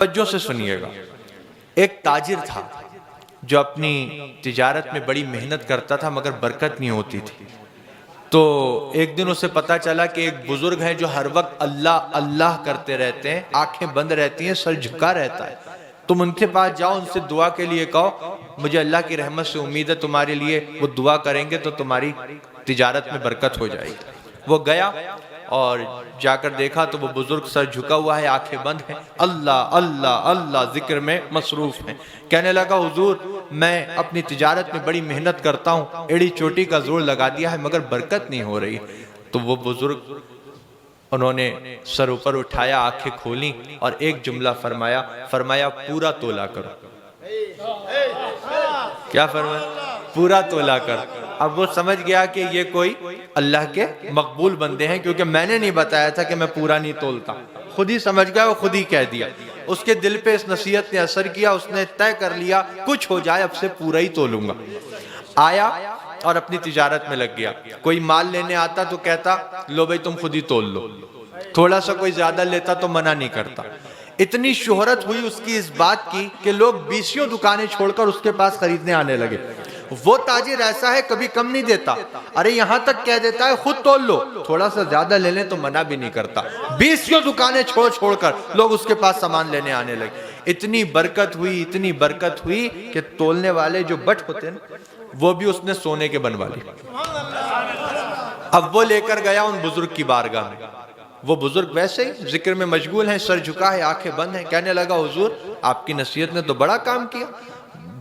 توجہ سے سنیے گا۔ ایک تاجر تھا جو اپنی تجارت میں بڑی محنت کرتا تھا مگر برکت نہیں ہوتی تھی۔ تو ایک دن اسے پتا چلا کہ ایک بزرگ ہے جو ہر وقت اللہ اللہ کرتے رہتے ہیں، آنکھیں بند رہتی ہیں، سر جھکا رہتا ہے۔ تم ان کے پاس جاؤ، ان سے دعا کے لیے کہو، مجھے اللہ کی رحمت سے امید ہے تمہارے لیے وہ دعا کریں گے تو تمہاری تجارت میں برکت ہو جائے گی۔ وہ گیا اور جا کر دیکھا تو وہ بزرگ سر جھکا ہوا ہے، آنکھیں بند ہیں، اللہ اللہ اللہ ذکر میں مصروف ہیں۔ کہنے لگا حضور میں اپنی تجارت میں بڑی محنت کرتا ہوں، ایڑی چوٹی کا زور لگا دیا ہے مگر برکت نہیں ہو رہی۔ تو وہ بزرگ انہوں نے سر اوپر اٹھایا، آنکھیں کھولیں اور ایک جملہ فرمایا پورا تولا کرو۔ کیا فرمایا؟ پورا تولا کرو۔ اب وہ سمجھ گیا کہ یہ کوئی اللہ کے مقبول بندے ہیں، کیونکہ میں نے نہیں بتایا تھا کہ میں پورا نہیں تولتا، خود ہی سمجھ گیا، وہ خود ہی کہہ دیا۔ اس کے دل پہ اس نصیحت نے اثر کیا، اس نے طے کر لیا کچھ ہو جائے اب سے پورا ہی تولوں گا۔ آیا اور اپنی تجارت میں لگ گیا۔ کوئی مال لینے آتا تو کہتا لو بھائی تم خود ہی تول لو، تھوڑا سا کوئی زیادہ لیتا تو منع نہیں کرتا۔ اتنی شہرت ہوئی اس کی اس بات کی کہ لوگ 20 دکانیں چھوڑ کر اس کے پاس خریدنے آنے لگے۔ وہ تاجر ایسا ہے کبھی کم نہیں دیتا، ارے یہاں تک کہہ دیتا ہے خود تول لو، تھوڑا سا زیادہ لے لیں تو منع بھی نہیں کرتا۔ 20 دکانیں چھوڑ کر لوگ اس کے پاس سامان لینے آنے لگے۔ اتنی برکت ہوئی کہ تولنے والے جو بٹ ہوتے ہیں وہ بھی اس نے سونے کے بنوا لیے۔ اب وہ لے کر گیا ان بزرگ کی بارگاہ میں۔ وہ بزرگ ویسے ہی ذکر میں مشغول ہیں، سر جھکا ہے، آنکھیں بند ہیں۔ کہنے لگا حضور آپ کی نصیحت نے تو بڑا کام کیا،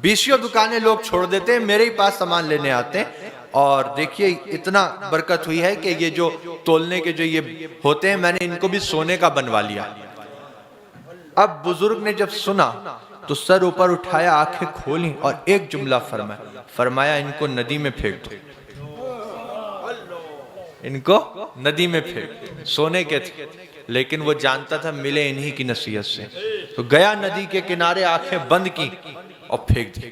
20 دکانیں لوگ چھوڑ دیتے ہیں، میرے ہی پاس سامان لینے آتے ہیں، اور دیکھیے اتنا برکت ہوئی ہے کہ یہ جو تولنے کے جو یہ ہوتے ہیں میں نے ان کو بھی سونے کا بنوا لیا۔ اب بزرگ نے جب سنا تو سر اوپر اٹھایا، آنکھیں کھولیں اور ایک جملہ فرمایا ان کو ندی میں پھینک دو، ان کو ندی میں پھینک۔ سونے کے تھے لیکن وہ جانتا تھا ملے انہی کی نصیحت سے، تو گیا ندی کے کنارے، آنکھیں بند کی اور پھینک دی۔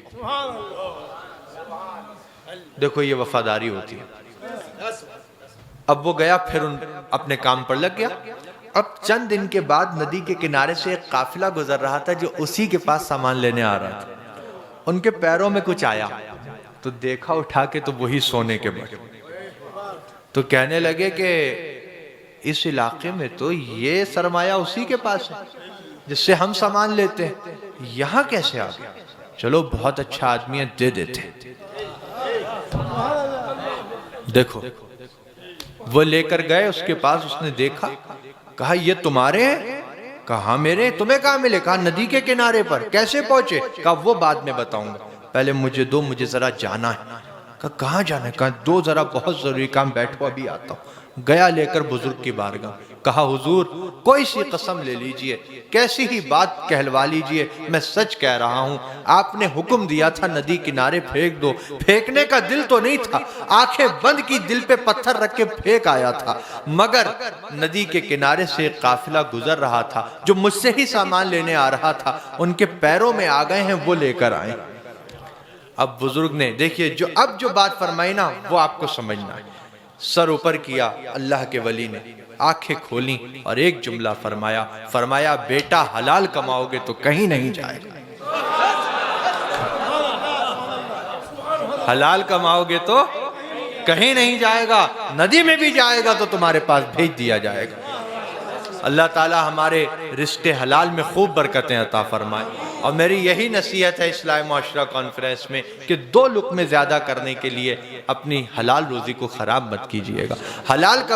دیکھو یہ وفاداری ہوتی ہے۔ اب وہ گیا پھر اپنے کام پر لگ گیا۔ اب چند دن کے بعد ندی کے کنارے سے ایک قافلہ گزر رہا تھا جو اسی کے پاس سامان لینے آ رہا تھا۔ ان کے پیروں میں کچھ آیا تو دیکھا اٹھا کے تو وہی سونے کے بٹ۔ تو کہنے لگے کہ اس علاقے میں تو یہ سرمایہ اسی کے پاس ہے جس سے ہم سامان لیتے ہیں، یہاں کیسے آ گیا؟ چلو بہت اچھا آدمی ہے، دے دیتے ہیں۔ دیکھو وہ لے کر گئے اس کے پاس، اس نے دیکھا، کہا یہ تمہارے ہیں؟ کہا میرے، تمہیں کہاں ملے؟ کہا ندی کے کنارے پر۔ کیسے پہنچے؟ کہا وہ بعد میں بتاؤں گا، پہلے مجھے دو، مجھے ذرا جانا ہے۔ کہا کہاں جانا ہے؟ کہا دو ذرا بہت ضروری کام، بیٹھو ابھی آتا ہوں۔ گیا لے کر بزرگ کی بارگاہ، کہا حضور کوئی سی قسم لے لیجئے، کیسی ہی بات کہلوا لیجئے، میں سچ کہہ رہا ہوں، آپ نے حکم دیا تھا ندی کنارے پھینک دو، پھینکنے کا دل تو نہیں تھا، آنکھیں بند کی، دل پہ پتھر رکھ کے پھینک آیا تھا، مگر ندی کے کنارے سے ایک قافلہ گزر رہا تھا جو مجھ سے ہی سامان لینے آ رہا تھا، ان کے پیروں میں آ گئے ہیں، وہ لے کر آئے۔ اب بزرگ نے دیکھیے اب جو بات فرمائی نا وہ آپ کو سمجھنا ہے۔ سر اوپر کیا اللہ کے ولی نے، آنکھیں کھولیں اور ایک جملہ فرمایا بیٹا حلال کماؤ گے تو کہیں نہیں جائے گا، حلال کماؤ گے تو کہیں نہیں جائے گا، ندی میں بھی جائے گا تو تمہارے پاس بھیج دیا جائے گا۔ اللہ تعالی ہمارے رزق حلال میں خوب برکتیں عطا فرمائے۔ اور میری یہی نصیحت ہے اصلاح معاشرہ کانفرنس میں کہ 2 لقمے زیادہ کرنے کے لیے اپنی حلال روزی کو خراب مت کیجئے گا۔ حلال کا